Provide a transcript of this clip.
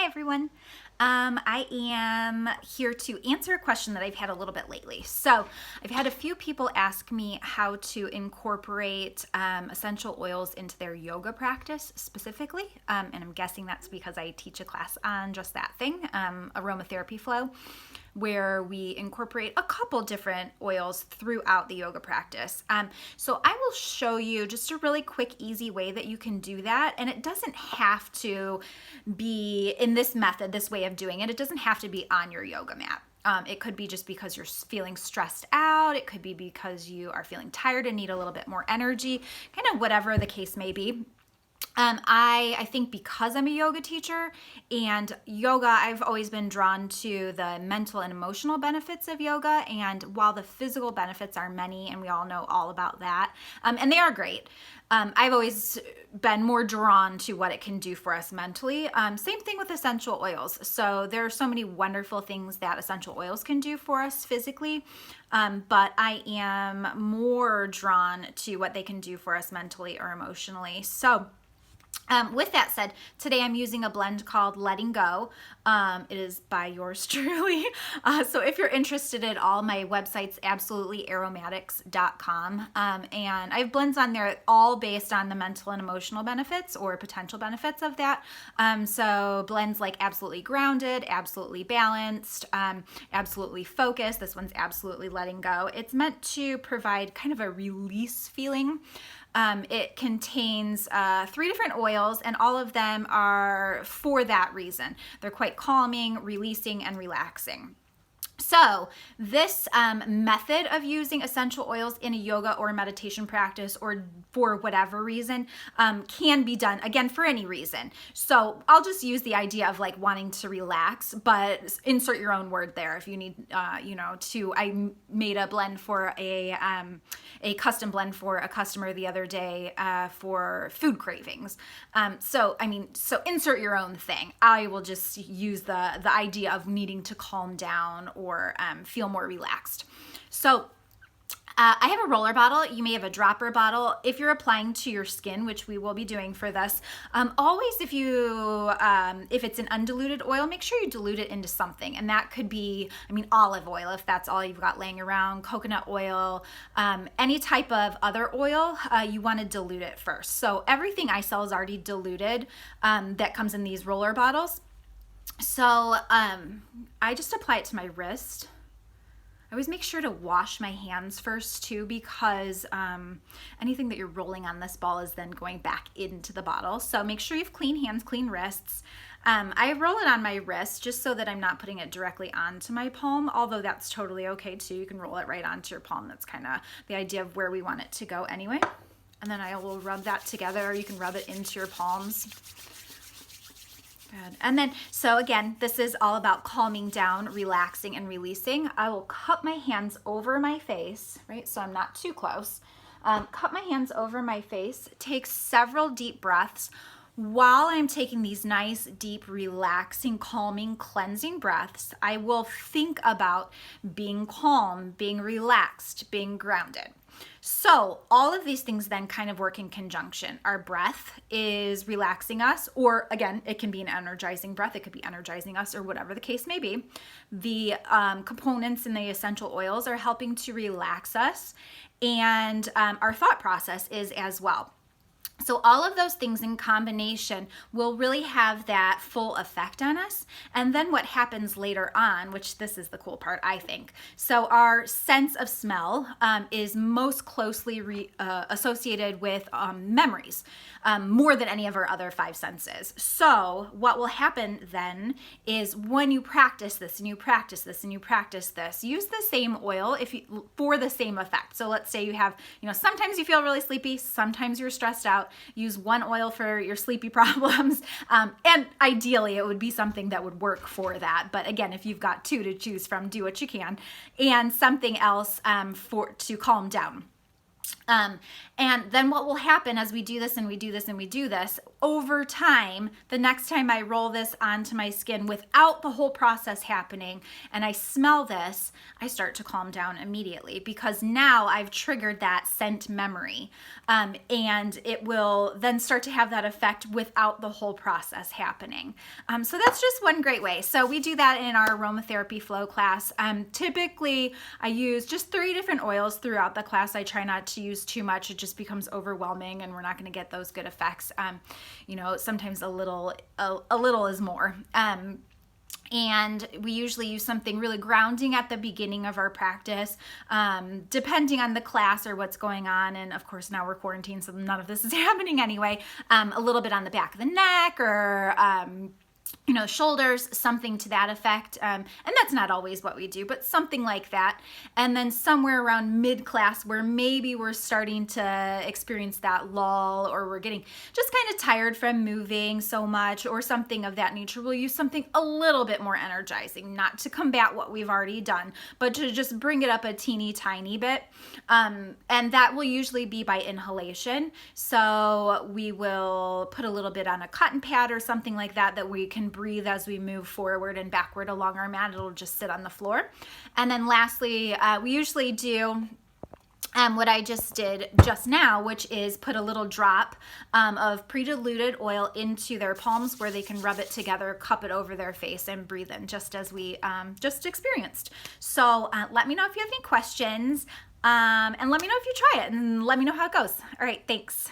everyone. I am here to answer a question that I've had a little bit lately. So I've had a few people ask me how to incorporate essential oils into their yoga practice specifically. And I'm guessing that's because I teach a class on just that thing, Aromatherapy Flow, where we incorporate a couple different oils throughout the yoga practice. So I will show you just a really quick, easy way that you can do that. And it doesn't have to be in this method, this way of doing it. It doesn't have to be on your yoga mat. It could be just because you're feeling stressed out. It could be because you are feeling tired and need a little bit more energy, kind of whatever the case may be. I think because I'm a yoga teacher and yoga, I've always been drawn to the mental and emotional benefits of yoga. And while the physical benefits are many, and we all know all about that, and they are great, I've always been more drawn to what it can do for us mentally. Same thing with essential oils. So there are so many wonderful things that essential oils can do for us physically, but I am more drawn to what they can do for us mentally or emotionally. So with that said, today I'm using a blend called Letting Go. It is by yours truly. So if you're interested at all, my website's absolutelyaaromatics.com. And I have blends on there all based on the mental and emotional benefits or potential benefits of that. So blends like Absolutely Grounded, Absolutely Balanced, Absolutely Focused. This one's Absolutely Letting Go. It's meant to provide kind of a release feeling. It contains 3 different oils, and all of them are for that reason. They're quite calming, releasing, and relaxing. So this method of using essential oils in a yoga or meditation practice or for whatever reason can be done, again, for any reason. So I'll just use the idea of like wanting to relax, but insert your own word there if you need, I made a blend for a custom blend for a customer the other day for food cravings. So insert your own thing. I will just use the idea of needing to calm down or feel more relaxed. So I have a roller bottle. You may have a dropper bottle. If you're applying to your skin, which we will be doing for this, always if it's an undiluted oil, make sure you dilute it into something. And that could be, olive oil, if that's all you've got laying around, coconut oil, any type of other oil, you want to dilute it first. So everything I sell is already diluted that comes in these roller bottles. So I just apply it to my wrist. I always make sure to wash my hands first too, because anything that you're rolling on this ball is then going back into the bottle. So make sure you have clean hands, clean wrists. I roll it on my wrist just so that I'm not putting it directly onto my palm, although that's totally okay too. You can roll it right onto your palm. That's kind of the idea of where we want it to go anyway. And then I will rub that together. You can rub it into your palms. Good. And then, so again, this is all about calming down, relaxing, and releasing. I will cup my hands over my face, right? So I'm not too close. Cup my hands over my face, take several deep breaths. While I'm taking these nice, deep, relaxing, calming, cleansing breaths, I will think about being calm, being relaxed, being grounded. So all of these things then kind of work in conjunction. Our breath is relaxing us, or again, it can be an energizing breath. It could be energizing us or whatever the case may be. The components in the essential oils are helping to relax us, and our thought process is as well. So all of those things in combination will really have that full effect on us. And then what happens later on, which this is the cool part, I think. So our sense of smell is most closely associated with memories, more than any of our other 5 senses. So what will happen then is when you practice this and you practice this and you practice this, use the same oil for the same effect. So let's say you have, sometimes you feel really sleepy, sometimes you're stressed out. Use one oil for your sleepy problems. And ideally it would be something that would work for that. But again, if you've got 2 to choose from, do what you can. And something else to calm down. And then what will happen as we do this and we do this and we do this, over time, the next time I roll this onto my skin without the whole process happening and I smell this, I start to calm down immediately because now I've triggered that scent memory. And it will then start to have that effect without the whole process happening. So that's just one great way. So we do that in our Aromatherapy Flow class. Typically, I use just 3 different oils throughout the class. I try not to use too much. It just becomes overwhelming and we're not going to get those good effects. Sometimes a little is more. And we usually use something really grounding at the beginning of our practice, depending on the class or what's going on. And of course, now we're quarantined, so none of this is happening anyway. A little bit on the back of the neck or shoulders, something to that effect. And that's not always what we do, but something like that. And then somewhere around mid-class where maybe we're starting to experience that lull or we're getting just kind of tired from moving so much or something of that nature, we'll use something a little bit more energizing, not to combat what we've already done, but to just bring it up a teeny tiny bit. And that will usually be by inhalation. So we will put a little bit on a cotton pad or something like that we can breathe as we move forward and backward along our mat. It'll just sit on the floor. And then lastly, we usually do what I just did just now, which is put a little drop of pre-diluted oil into their palms where they can rub it together, cup it over their face, and breathe in, just as we just experienced. So let me know if you have any questions, and let me know if you try it, and let me know how it goes. All right, thanks.